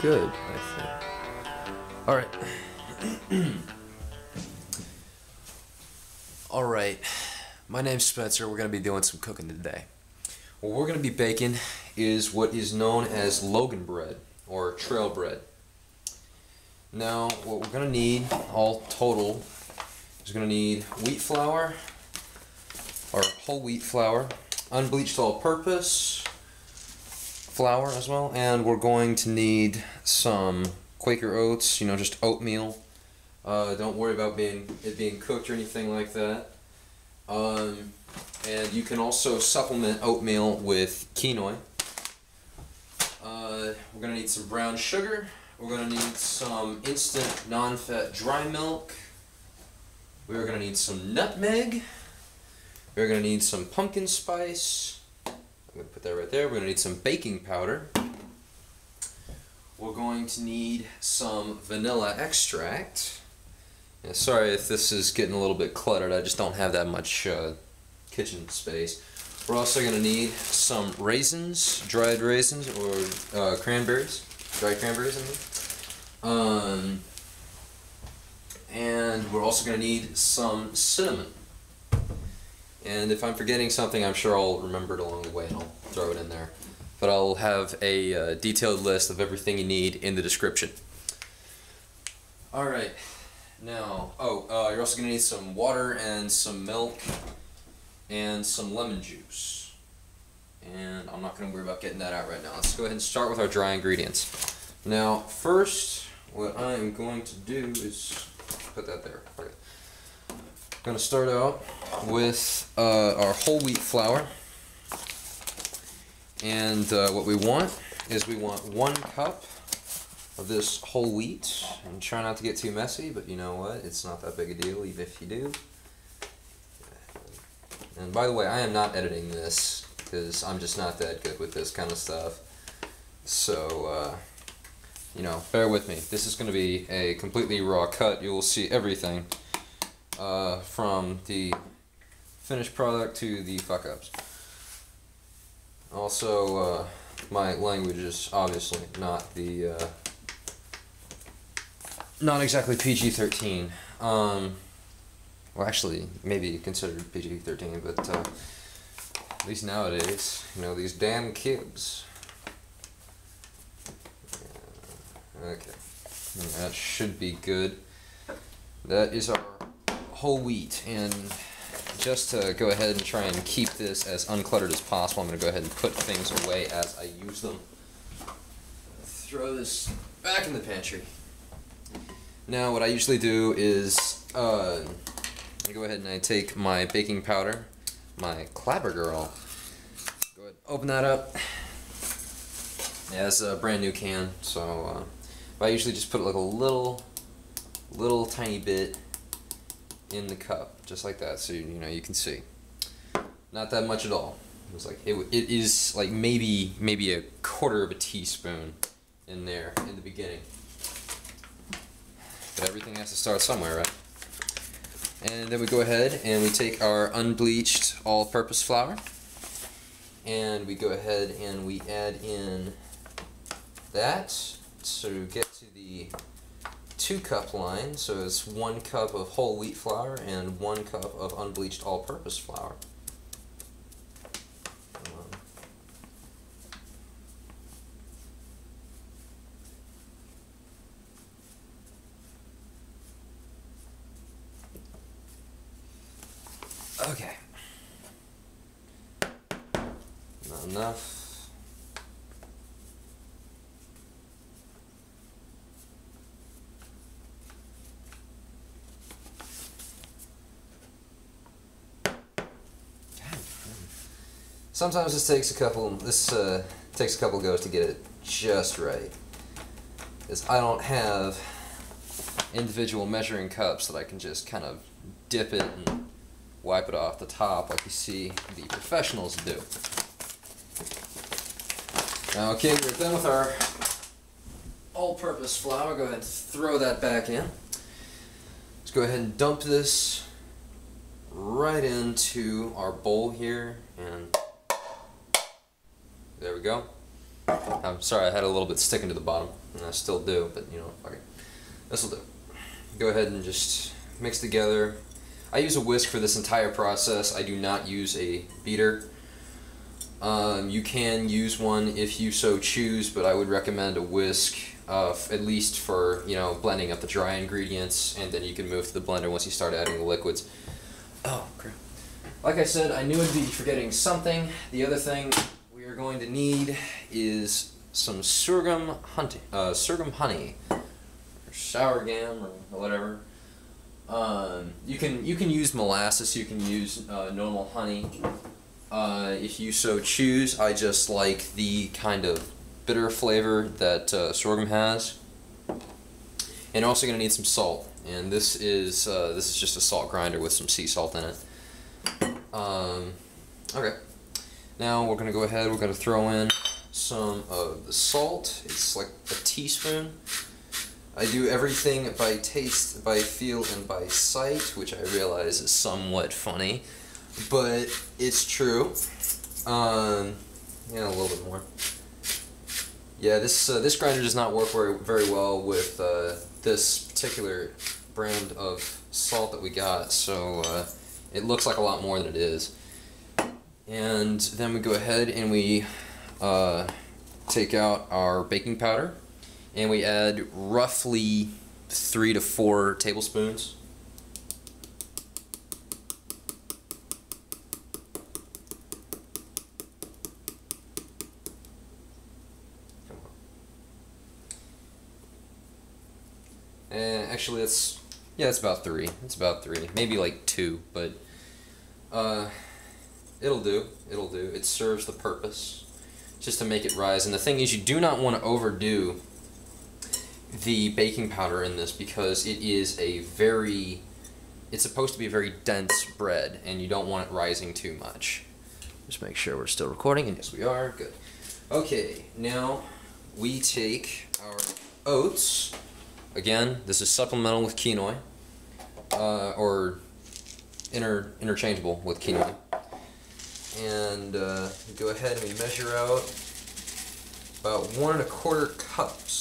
good, I think. All right. All right. My name's Spencer. We're going to be doing some cooking today. What we're going to be baking is what is known as Logan bread or trail bread. Now, what we're going to need all total is going to need wheat flour, or whole wheat flour, unbleached all-purpose flour as well, and we're going to need some Quaker oats, you know, just oatmeal. Don't worry about it being cooked or anything like that. And you can also supplement oatmeal with quinoa. We're going to need some brown sugar. We're going to need some instant non-fat dry milk. We're going to need some nutmeg. We're going to need some pumpkin spice. I'm going to put that right there. We're going to need some baking powder. We're going to need some vanilla extract. Yeah, sorry if this is getting a little bit cluttered. I just don't have that much kitchen space. We're also going to need some raisins, dried raisins, or cranberries, dried cranberries I mean. And we're also going to need some cinnamon. And if I'm forgetting something, I'm sure I'll remember it along the way and I'll throw it in there. But I'll have a detailed list of everything you need in the description. Alright, now, you're also going to need some water and some milk and some lemon juice. And I'm not going to worry about getting that out right now. Let's go ahead and start with our dry ingredients. Now, first, what I am going to do is put that there. Okay. I'm going to start out with our whole wheat flour. And what we want is we want 1 cup of this whole wheat. And try not to get too messy, but you know what? It's not that big a deal, even if you do. And by the way, I am not editing this, because I'm just not that good with this kind of stuff. So, you know, bear with me. This is going to be a completely raw cut. You will see everything from the finished product to the fuck-ups. Also, my language is obviously not the not exactly PG-13. Well, actually, maybe considered PG-13, but at least nowadays, you know, these damn kids. Okay, that should be good. That is our whole wheat, and just to go ahead and try and keep this as uncluttered as possible, I'm going to go ahead and put things away as I use them. Throw this back in the pantry. Now what I usually do is I go ahead and I take my baking powder, my Clabber Girl. Go ahead, open that up. Yeah, it's a brand new can, so I usually just put like a little tiny bit in the cup, just like that, so you know you can see. Not that much at all. It's like it is like maybe a quarter of a teaspoon in there in the beginning. But everything has to start somewhere, right? And then we go ahead and we take our unbleached all-purpose flour, and we go ahead and we add in that to get to the 2-cup line. So it's 1 cup of whole wheat flour and 1 cup of unbleached all-purpose flour. Okay. Not enough. Sometimes this takes a couple. Takes a couple goes to get it just right, because I don't have individual measuring cups that I can just kind of dip it and wipe it off the top like you see the professionals do. Now, okay, we're done with our all-purpose flour. Go ahead and throw that back in. Let's go ahead and dump this right into our bowl here, and there we go. I'm sorry, I had a little bit sticking to the bottom, and I still do, but you know, okay. This'll do. Go ahead and just mix together. I use a whisk for this entire process. I do not use a beater. You can use one if you so choose, but I would recommend a whisk, at least for, you know, blending up the dry ingredients, and then you can move to the blender once you start adding the liquids. Oh, crap. Like I said, I knew I'd be forgetting something. The other thing we are going to need is some sorghum honey, or sour gam, or whatever. You can use molasses. You can use normal honey, if you so choose. I just like the kind of bitter flavor that sorghum has. And also going to need some salt. And this is just a salt grinder with some sea salt in it. Okay. Now we're going to go ahead. We're going to throw in some of the salt. It's like a teaspoon. I do everything by taste, by feel, and by sight, which I realize is somewhat funny, but it's true. Yeah, a little bit more. Yeah, this grinder does not work very well with this particular brand of salt that we got, so it looks like a lot more than it is. And then we go ahead and we take out our baking powder, and we add roughly 3 to 4 tablespoons. And actually, it's about 3. It's about 3, maybe like 2, but it'll do. It'll do. It serves the purpose, just to make it rise. And the thing is, you do not want to overdo the baking powder in this, because it's supposed to be a very dense bread, and you don't want it rising too much. Just make sure we're still recording, and yes we are. Good. Okay, now we take our oats. Again, this is supplemental with quinoa, or interchangeable with quinoa. And we go ahead and we measure out about 1 1/4 cups.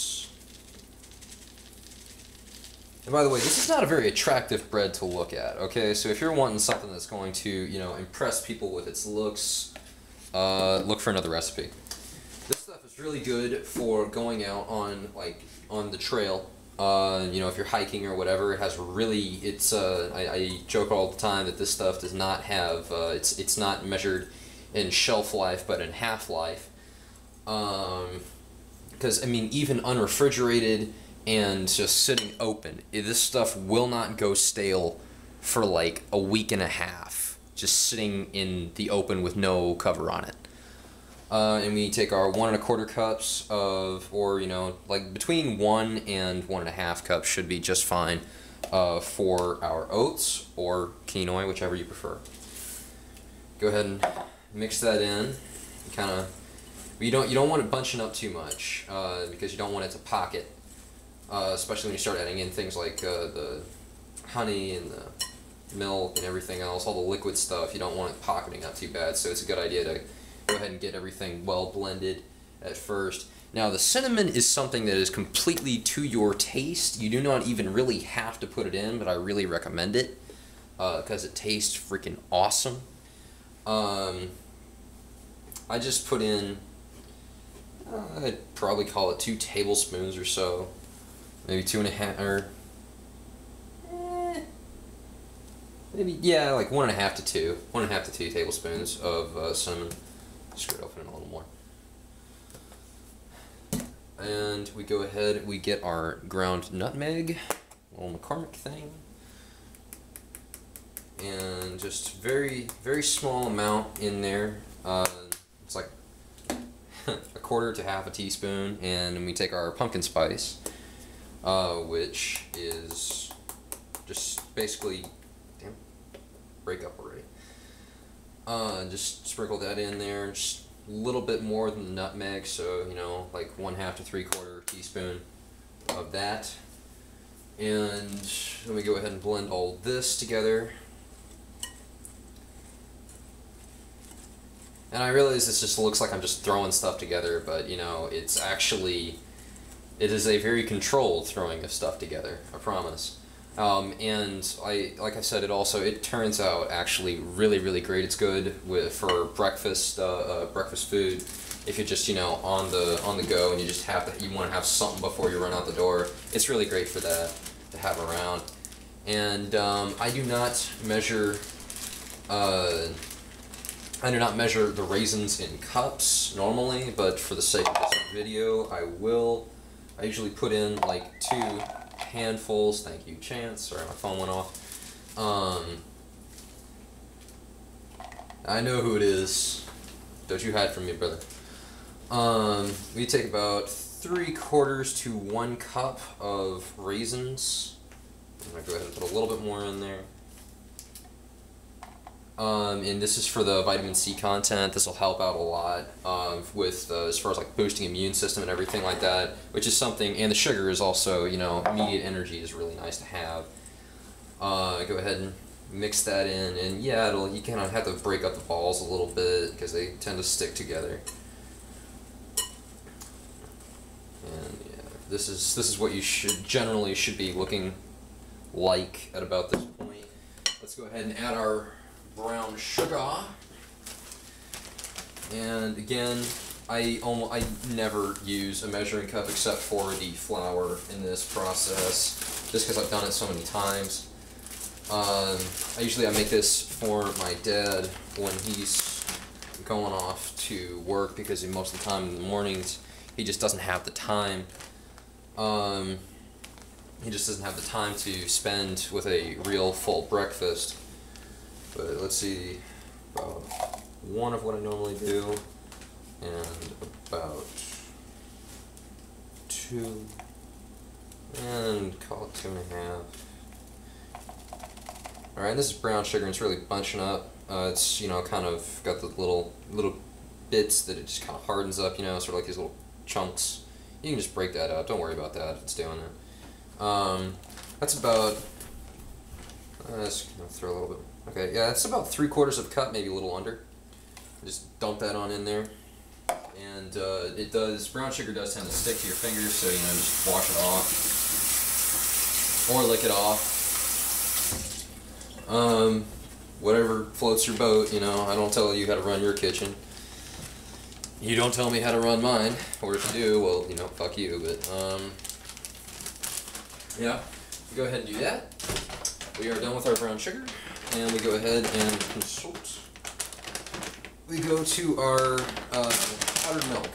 And by the way, this is not a very attractive bread to look at, okay? So if you're wanting something that's going to, you know, impress people with its looks, look for another recipe. This stuff is really good for going out on the trail. You know, if you're hiking or whatever, it has really, I joke all the time that this stuff does not have, it's not measured in shelf life, but in half-life. Because, I mean, even unrefrigerated and just sitting open, this stuff will not go stale for like a week and a half, just sitting in the open with no cover on it. And we take our 1 1/4 cups of, or you know, like between 1 and 1 1/2 cups should be just fine for our oats or quinoa, whichever you prefer. Go ahead and mix that in. Kind of, you don't want it bunching up too much, because you don't want it to pocket. Especially when you start adding in things like the honey and the milk and everything else, all the liquid stuff. You don't want it pocketing up too bad, so it's a good idea to go ahead and get everything well blended at first. Now the cinnamon is something that is completely to your taste. You do not even really have to put it in, but I really recommend it because it tastes freaking awesome. I just put in, I'd probably call it 2 tablespoons or so. Maybe 2.5, or maybe, yeah, like 1.5 to 2. 1.5 to 2 tablespoons of cinnamon. Screw it, open it a little more. And we go ahead, we get our ground nutmeg, little McCormick thing. And just very, very small amount in there. It's like 1/4 to 1/2 teaspoon. And then we take our pumpkin spice. Which is just basically, damn, break up already. Just sprinkle that in there, just a little bit more than the nutmeg, so you know, like 1/2 to 3/4 teaspoon of that. And then we go ahead and blend all this together. And I realize this just looks like I'm just throwing stuff together, but you know, it is a very controlled throwing of stuff together, I promise. And like I said, it turns out actually really, really great. It's good for breakfast, breakfast food. If you're just, you know, on the go and you just you want to have something before you run out the door. It's really great for that to have around. And I do not measure the raisins in cups normally, but for the sake of this video, I will. I usually put in like 2 handfuls. Thank you, Chance. Sorry, my phone went off. I know who it is. Don't you hide from me, brother. We take about 3/4 to 1 cup of raisins. I'm gonna go ahead and put a little bit more in there. And this is for the vitamin C content. This will help out a lot with as far as like boosting immune system and everything like that, which is something. And the sugar is also, you know, immediate energy is really nice to have. Go ahead and mix that in, and yeah, you kind of have to break up the balls a little bit because they tend to stick together. And yeah, this is what you generally should be looking like at about this point. Let's go ahead and add our brown sugar. And again, I never use a measuring cup except for the flour in this process, just because I've done it so many times. I make this for my dad when he's going off to work, because most of the time in the mornings he just doesn't have the time. He just doesn't have the time to spend with a real full breakfast. But let's see, about 1 of what I normally do, and about 2, and call it 2.5. Alright, this is brown sugar, and it's really bunching up. It's, you know, kind of got the little bits that it just kind of hardens up, you know, sort of like these little chunks. You can just break that out, don't worry about that if it's doing that. That's about, just gonna throw a little bit. Okay, yeah, it's about 3/4 of a cup, maybe a little under. Just dump that on in there. And brown sugar does tend to stick to your fingers, so, you know, just wash it off. Or lick it off. Whatever floats your boat, you know. I don't tell you how to run your kitchen. You don't tell me how to run mine. Or if you do, well, you know, fuck you, but, yeah, we go ahead and do that. We are done with our brown sugar. And we go ahead and consult. We go to our powdered milk.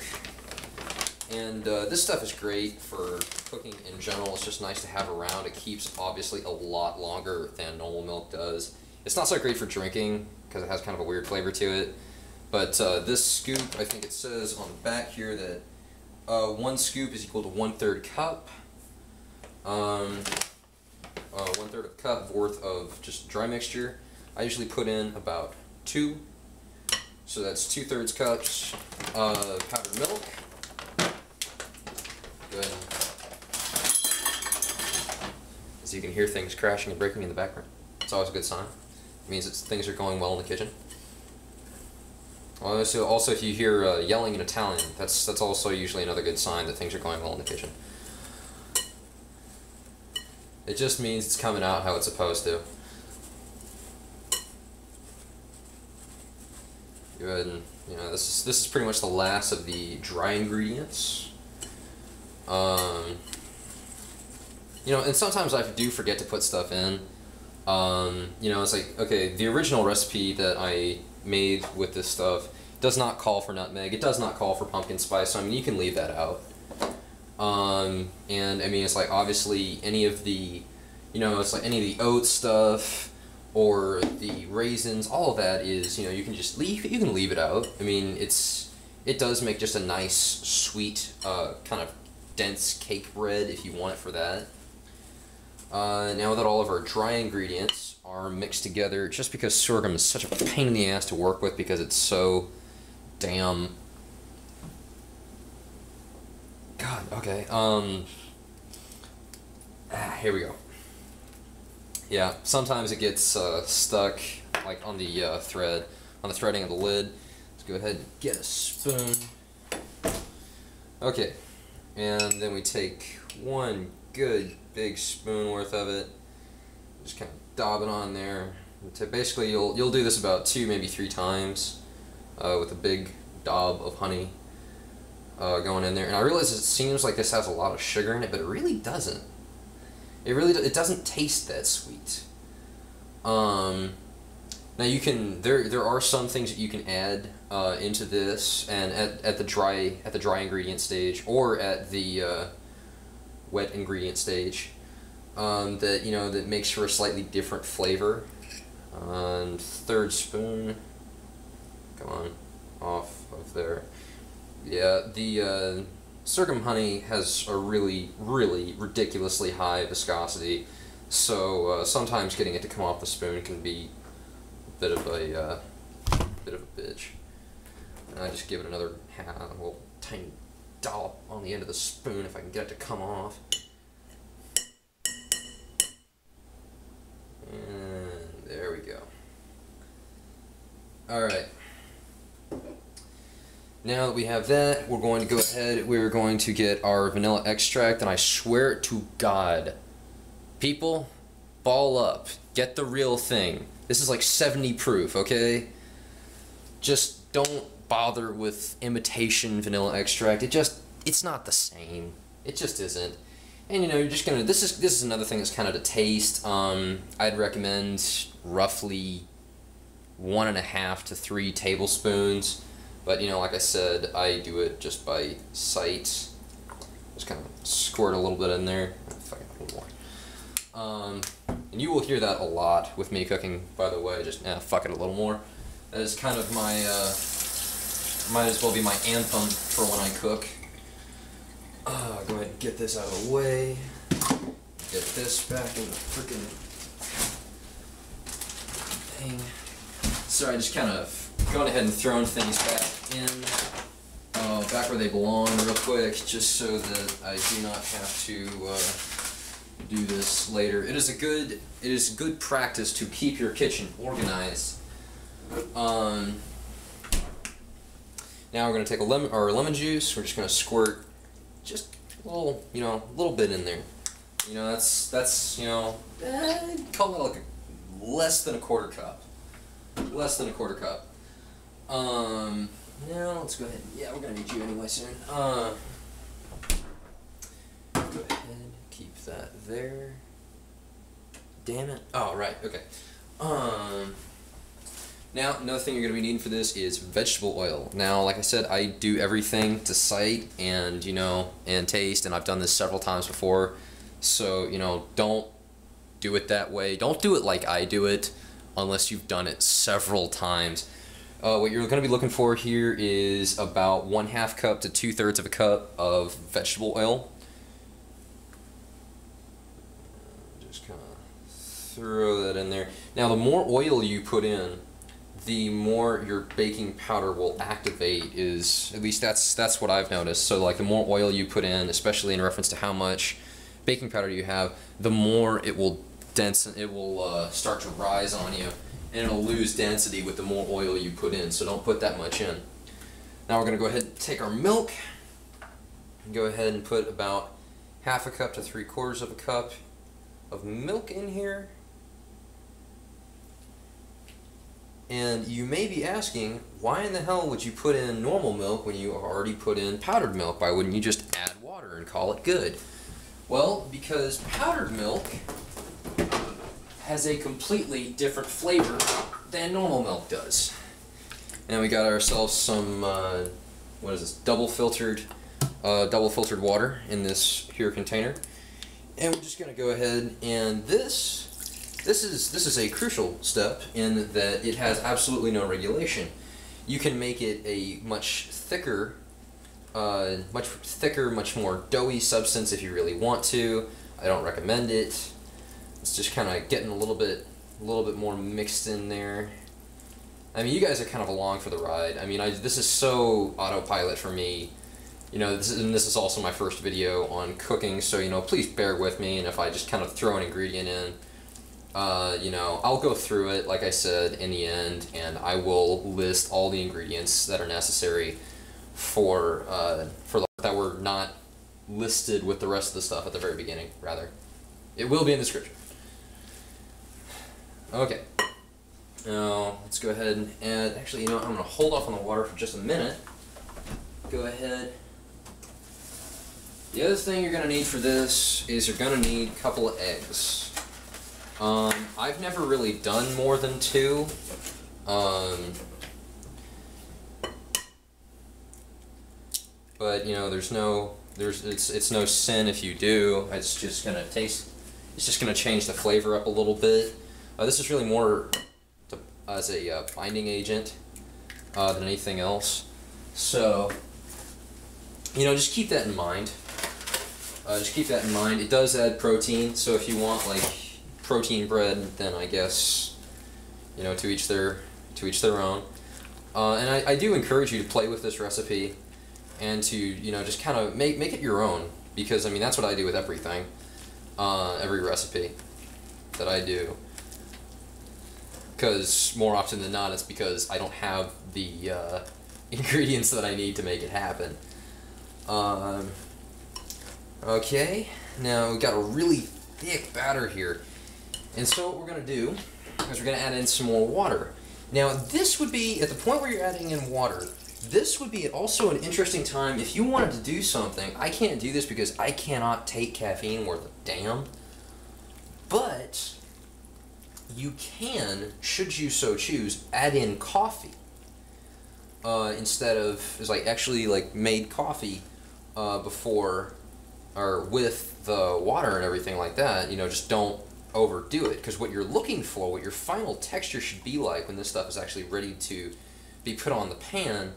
And this stuff is great for cooking in general. It's just nice to have around. It keeps, obviously, a lot longer than normal milk does. It's not so great for drinking because it has kind of a weird flavor to it. But this scoop, I think it says on the back here that 1 scoop is equal to 1/3 cup. 1/3 of a cup worth of just dry mixture. I usually put in about 2, so that's 2/3 cups of powdered milk. Go ahead. As you can hear things crashing and breaking in the background. It's always a good sign. It means things are going well in the kitchen. Also, if you hear yelling in Italian, that's also usually another good sign that things are going well in the kitchen. It just means it's coming out how it's supposed to. Go ahead and, you know, this is pretty much the last of the dry ingredients. You know, and sometimes I do forget to put stuff in. You know, it's like, okay, the original recipe that I made with this stuff does not call for nutmeg. It does not call for pumpkin spice. So I mean, you can leave that out. And I mean, it's like obviously any of the, you know, it's like any of the oats stuff or the raisins, all of that is, you know, you can just leave. You can leave it out. I mean, it does make just a nice, sweet, kind of dense cake bread if you want it for that. Now that all of our dry ingredients are mixed together, just because sorghum is such a pain in the ass to work with because it's so damn... God, okay, here we go. Yeah, sometimes it gets stuck, like on the threading of the lid. Let's go ahead and get a spoon. Okay, and then we take one good big spoon worth of it. Just kind of daub it on there. Basically, you'll do this about 2, maybe 3 times with a big daub of honey going in there. And I realize it seems like this has a lot of sugar in it, but it really doesn't. It doesn't taste that sweet. Now you can there are some things that you can add into this, and at the dry ingredient stage or at the wet ingredient stage, that that makes for a slightly different flavor. And 3rd spoon, come on, off of there. Yeah, the sorghum honey has a really ridiculously high viscosity, so sometimes getting it to come off the spoon can be a bit of a bitch. And I just give it another little tiny dollop on the end of the spoon if I can get it to come off. And there we go. Alright. Now that we have that, we're going to go ahead, we're going to get our vanilla extract, and I swear to God, people, ball up. Get the real thing. This is like 70 proof, okay? Just don't bother with imitation vanilla extract. It's not the same. It just isn't. And you're just gonna, this is another thing that's kind of to taste. I'd recommend roughly 1.5 to 3 tablespoons. But like I said, I do it just by sight. Just kind of squirt a little bit in there. A little more. And you will hear that a lot with me cooking, by the way. Just fuck it a little more. That is kind of my might as well be my anthem for when I cook. Go ahead and get this out of the way. Get this back in the freaking thing. So I just kind of going ahead and throwing things back in, back where they belong real quick, just so that I do not have to do this later. It is good practice to keep your kitchen organized. Now we're going to take lemon juice. We're just going to squirt just a little bit in there. That's call it like less than a quarter cup. Less than a quarter cup. Now let's go ahead. Yeah, we're gonna need you anyway soon. Go ahead, keep that there. Damn it. Oh, right. Okay. Now another thing you're gonna be needing for this is vegetable oil. Now, like I said, I do everything to sight and and taste, and I've done this several times before. So don't do it that way. Don't do it like I do it, unless you've done it several times. What you're going to be looking for here is about 1/2 cup to 2/3 of a cup of vegetable oil. Just kind of throw that in there. Now, the more oil you put in, the more your baking powder will activate. At least that's what I've noticed. So like the more oil you put in, especially in reference to how much baking powder you have, the more it will start to rise on you. And it'll lose density with the more oil you put in, so don't put that much in. Now we're going to go ahead and take our milk and go ahead and put about 1/2 cup to 3/4 of a cup of milk in here. And you may be asking, why in the hell would you put in normal milk when you already put in powdered milk? Why wouldn't you just add water and call it good? Well, because powdered milk has a completely different flavor than normal milk does. And we got ourselves some, what is this, double filtered water in this here container. And we're just gonna go ahead, and this is a crucial step in that it has absolutely no regulation. You can make it a much thicker, much more doughy substance if you really want to. I don't recommend it. It's just kind of getting a little bit more mixed in there. I mean, you guys are kind of along for the ride. I mean, this is so autopilot for me. This is also my first video on cooking, so please bear with me. And if I just kind of throw an ingredient in, You know, I'll go through it, like I said, in the end, and I will list all the ingredients that are necessary for that were not listed with the rest of the stuff at the very beginning, rather. It will be in the description. Okay. Now, let's go ahead and add, actually, you know what, I'm going to hold off on the water for just a minute. Go ahead. The other thing you're going to need for this is you're going to need a couple of eggs. I've never really done more than 2. But you know, it's no sin if you do. It's just gonna change the flavor up a little bit. This is really more as a binding agent than anything else. So, you know, just keep that in mind. It does add protein, so if you want like protein bread, then I guess, you know, to each their own. And I do encourage you to play with this recipe and to, you know, just kind of make it your own, because I mean that's what I do with everything, every recipe that I do. Because more often than not, it's because I don't have the ingredients that I need to make it happen. Okay, now we've got a really thick batter here. And so what we're going to do is we're going to add in some more water. Now this would be, at the point where you're adding in water, this would be also an interesting time if you wanted to do something. I can't do this because I cannot take caffeine worth a damn. But you can, should you so choose, add in coffee. Instead of, it's like actually like made coffee before or with the water and everything like that. You know, just don't overdo it, because what you're looking for, what your final texture should be like when this stuff is actually ready to be put on the pan,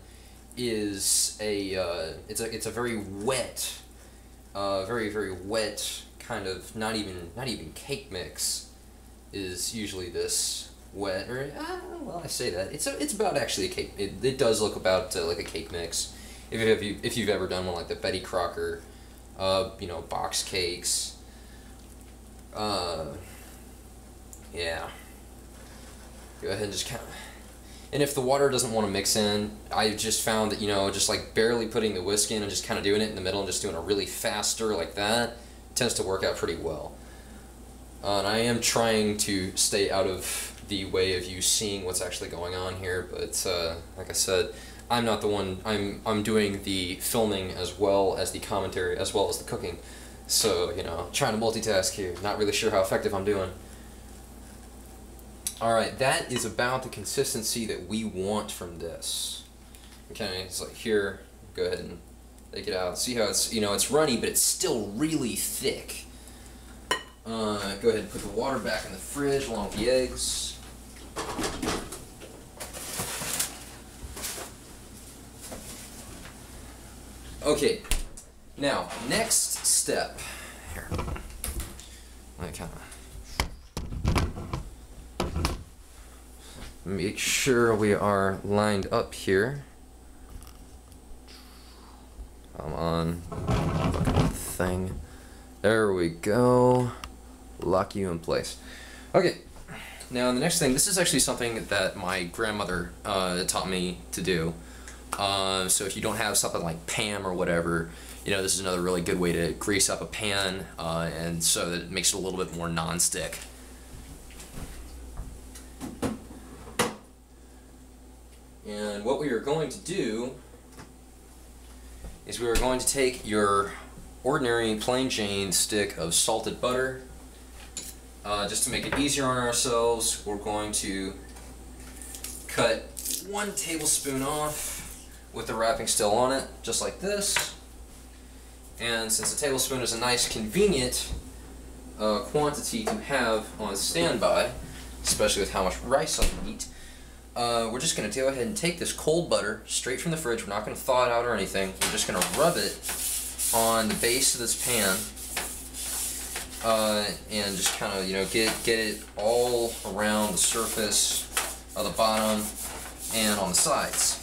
is it's a very wet, very wet kind of not even cake mix is usually this wet, or well, I say that it's about actually a cake. It does look about like a cake mix. If you've ever done one like the Betty Crocker, you know, box cakes. Yeah. Go ahead and just kind of, and if the water doesn't want to mix in, I just found that, you know, just like barely putting the whisk in and just kind of doing it in the middle and just doing a really fast stir like that tends to work out pretty well. And I am trying to stay out of the way of you seeing what's actually going on here, but like I said, I'm not the one. I'm doing the filming as well as the commentary as well as the cooking. So, you know, trying to multitask here. Not really sure how effective I'm doing. Alright, that is about the consistency that we want from this. Okay, it's like here, go ahead and take it out. See how it's, you know, it's runny, but it's still really thick. Go ahead and put the water back in the fridge along with the eggs. Okay, now, next step. Here. Let me kind of make sure we are lined up here. Come on, fucking thing. There we go. Lock you in place. Okay, now the next thing, this is actually something that my grandmother taught me to do. So if you don't have something like Pam or whatever, you know, this is another really good way to grease up a pan, and so that it makes it a little bit more non-stick. And what we are going to do is we are going to take your ordinary plain Jane stick of salted butter. Just to make it easier on ourselves, we're going to cut 1 tablespoon off with the wrapping still on it, just like this. And since a tablespoon is a nice, convenient quantity to have on standby, especially with how much rice I eat, we're just going to go ahead and take this cold butter straight from the fridge. We're not going to thaw it out or anything. We're just going to rub it on the base of this pan, and just kind of, you know, get it all around the surface of the bottom and on the sides.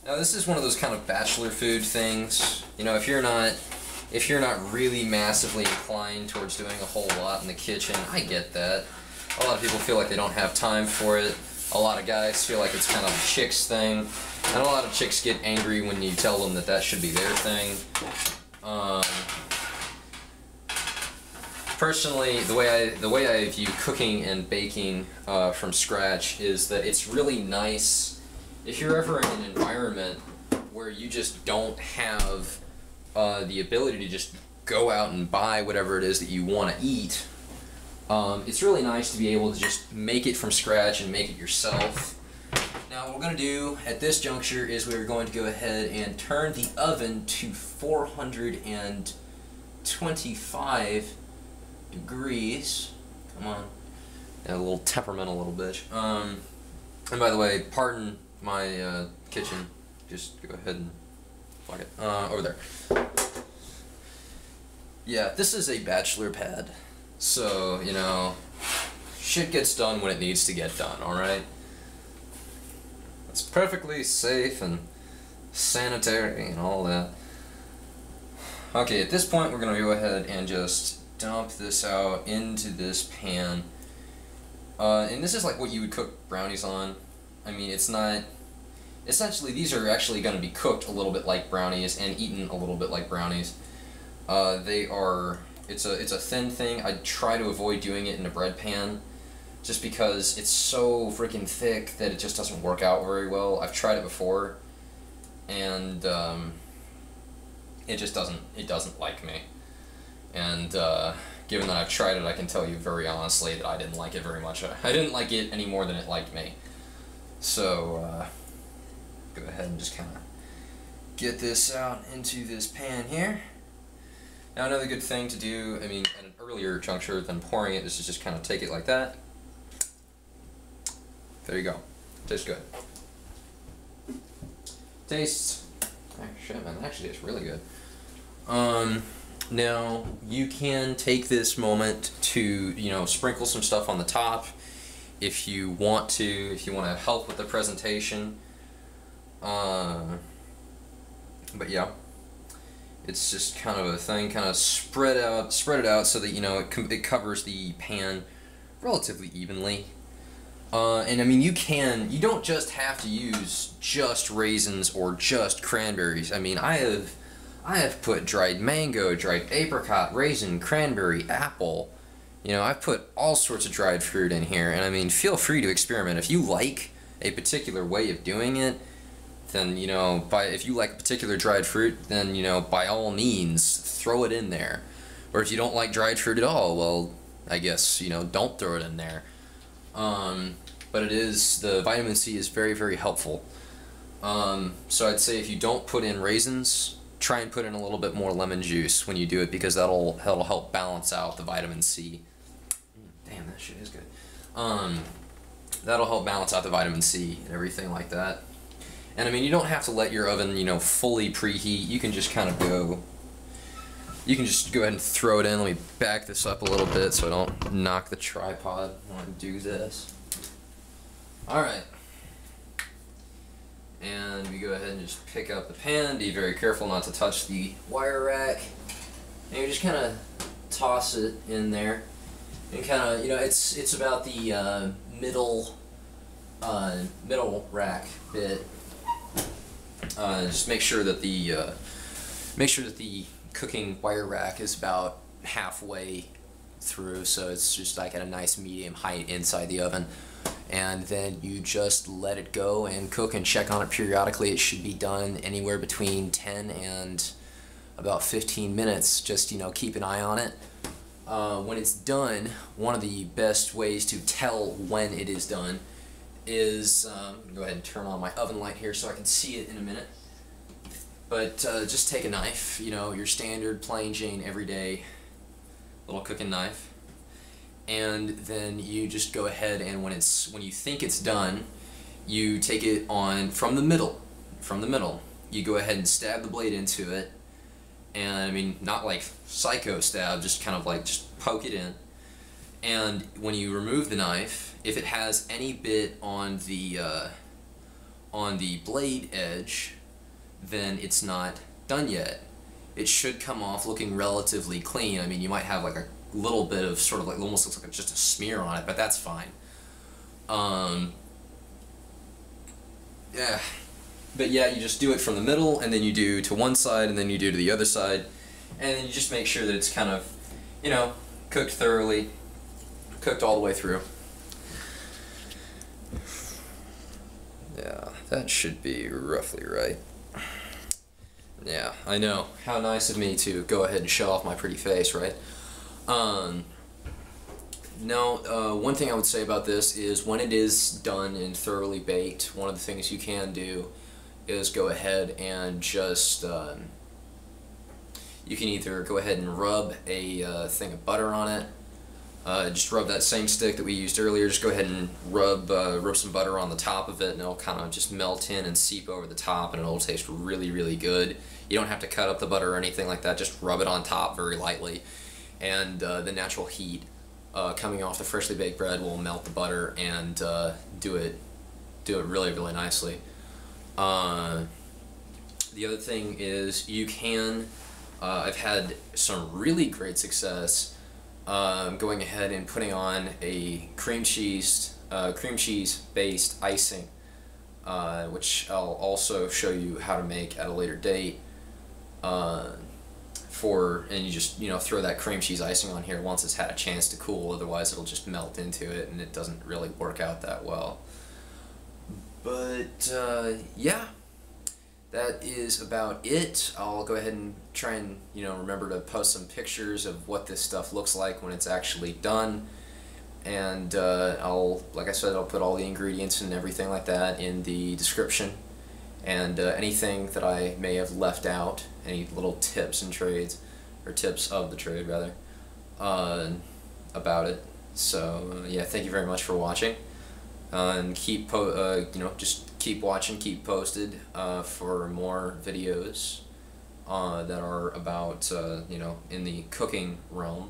Now this is one of those kind of bachelor food things. You know, if you're not if you're not really massively inclined towards doing a whole lot in the kitchen, I get that. A lot of people feel like they don't have time for it. A lot of guys feel like it's kind of a chick's thing. And a lot of chicks get angry when you tell them that that should be their thing. Personally, the way I view cooking and baking from scratch is that it's really nice if you're ever in an environment where you just don't have the ability to just go out and buy whatever it is that you want to eat. It's really nice to be able to just make it from scratch and make it yourself. Now what we're going to do at this juncture is we're going to go ahead and turn the oven to 425 degrees. Come on. Yeah, a little temperamental little bitch. And by the way, pardon my kitchen. Just go ahead and fuck it. Over there. Yeah, this is a bachelor pad. So, you know, shit gets done when it needs to get done, alright? It's perfectly safe and sanitary and all that. Okay, at this point we're going to go ahead and just dump this out into this pan. And this is like what you would cook brownies on. I mean, it's not... Essentially, these are actually going to be cooked a little bit like brownies and eaten a little bit like brownies. They are... It's a thin thing. I try to avoid doing it in a bread pan just because it's so freaking thick that it just doesn't work out very well. I've tried it before and it just doesn't like me. And given that I've tried it, I can tell you very honestly that I didn't like it very much. I didn't like it any more than it liked me. So go ahead and just kind of get this out into this pan here. Now another good thing to do, I mean, at an earlier juncture than pouring it, is to just kind of take it like that. There you go. Tastes good. Tastes... Oh, shit, man, that actually tastes really good. Now, you can take this moment to, you know, sprinkle some stuff on the top if you want to, if you want to help with the presentation. But yeah. It's just kind of a thing, kind of spread it out so that, you know, it covers the pan relatively evenly. And I mean, you don't just have to use just raisins or just cranberries. I mean, I have put dried mango, dried apricot, raisin, cranberry, apple. You know, I've put all sorts of dried fruit in here, and I mean, feel free to experiment. If you like a particular way of doing it, then, you know, if you like a particular dried fruit, then, you know, by all means, throw it in there. Or if you don't like dried fruit at all, well, I guess, you know, don't throw it in there. But the vitamin C is very, very helpful. So I'd say if you don't put in raisins, try and put in a little bit more lemon juice when you do it, because that'll help balance out the vitamin C. Damn, that shit is good. That'll help balance out the vitamin C and everything like that. And I mean, you don't have to let your oven, you know, fully preheat. You can just kind of go... You can just go ahead and throw it in. Let me back this up a little bit so I don't knock the tripod when I do this. Alright. And we go ahead and just pick up the pan. Be very careful not to touch the wire rack. And you just kind of toss it in there. And kind of, you know, it's about the middle rack bit. Just make sure that the cooking wire rack is about halfway through, so it's just like at a nice medium height inside the oven. And then you just let it go and cook and check on it periodically. It should be done anywhere between 10 and about 15 minutes. Just, you know, keep an eye on it. When it's done, one of the best ways to tell when it is done is, go ahead and turn on my oven light here so I can see it in a minute. But just take a knife, you know, your standard plain Jane everyday little cooking knife, and then you just go ahead and when you think it's done, you take it on from the middle. You go ahead and stab the blade into it, and I mean, not like psycho stab, just kind of like just poke it in. And when you remove the knife, if it has any bit on the blade edge, then it's not done yet. it should come off looking relatively clean. I mean, you might have like a little bit of sort of like, almost looks like just a smear on it, but that's fine. Yeah, but yeah, you just do it from the middle, and then you do to one side, and then you do to the other side, and then you just make sure that it's kind of, you know, cooked thoroughly, cooked all the way through. Yeah, that should be roughly right. Yeah, I know. How nice of me to go ahead and show off my pretty face, right? One thing I would say about this is when it is done and thoroughly baked, one of the things you can do is go ahead and just, you can either go ahead and rub a thing of butter on it. Just rub that same stick that we used earlier, just go ahead and rub some butter on the top of it, and it'll kind of just melt in and seep over the top, and it'll taste really, really good. You don't have to cut up the butter or anything like that, just rub it on top very lightly, and the natural heat coming off the freshly baked bread will melt the butter and do it really, really nicely. The other thing is you can, I've had some really great success going ahead and putting on a cream cheese based icing, which I'll also show you how to make at a later date. And you just, you know, throw that cream cheese icing on here once it's had a chance to cool, otherwise it'll just melt into it and it doesn't really work out that well. But yeah, that is about it. I'll go ahead and try and, you know, remember to post some pictures of what this stuff looks like when it's actually done. And like I said, I'll put all the ingredients and everything like that in the description. And anything that I may have left out, any little tips and trades, or tips of the trade rather, about it. So yeah, thank you very much for watching, and keep just keep watching, keep posted for more videos that are about you know, in the cooking realm.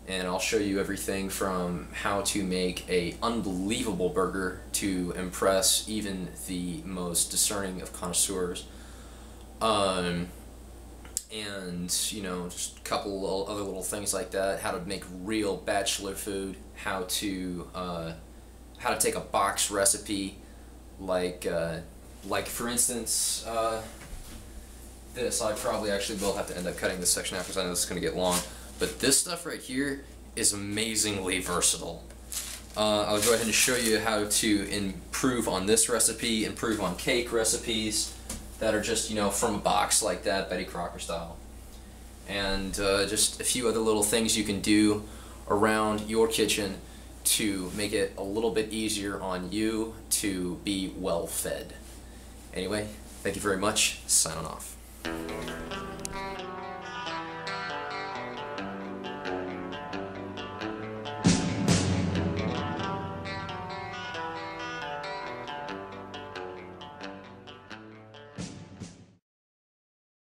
And I'll show you everything from how to make a unbelievable burger to impress even the most discerning of connoisseurs. And, you know, just a couple other little things like that. How to make real bachelor food. How to take a box recipe, like for instance, this. I probably actually will have to end up cutting this section out because I know this is going to get long. But this stuff right here is amazingly versatile. I'll go ahead and show you how to improve on this recipe, improve on cake recipes that are just, you know, from a box like that, Betty Crocker style. And just a few other little things you can do around your kitchen to make it a little bit easier on you to be well fed. Anyway, thank you very much. Signing off.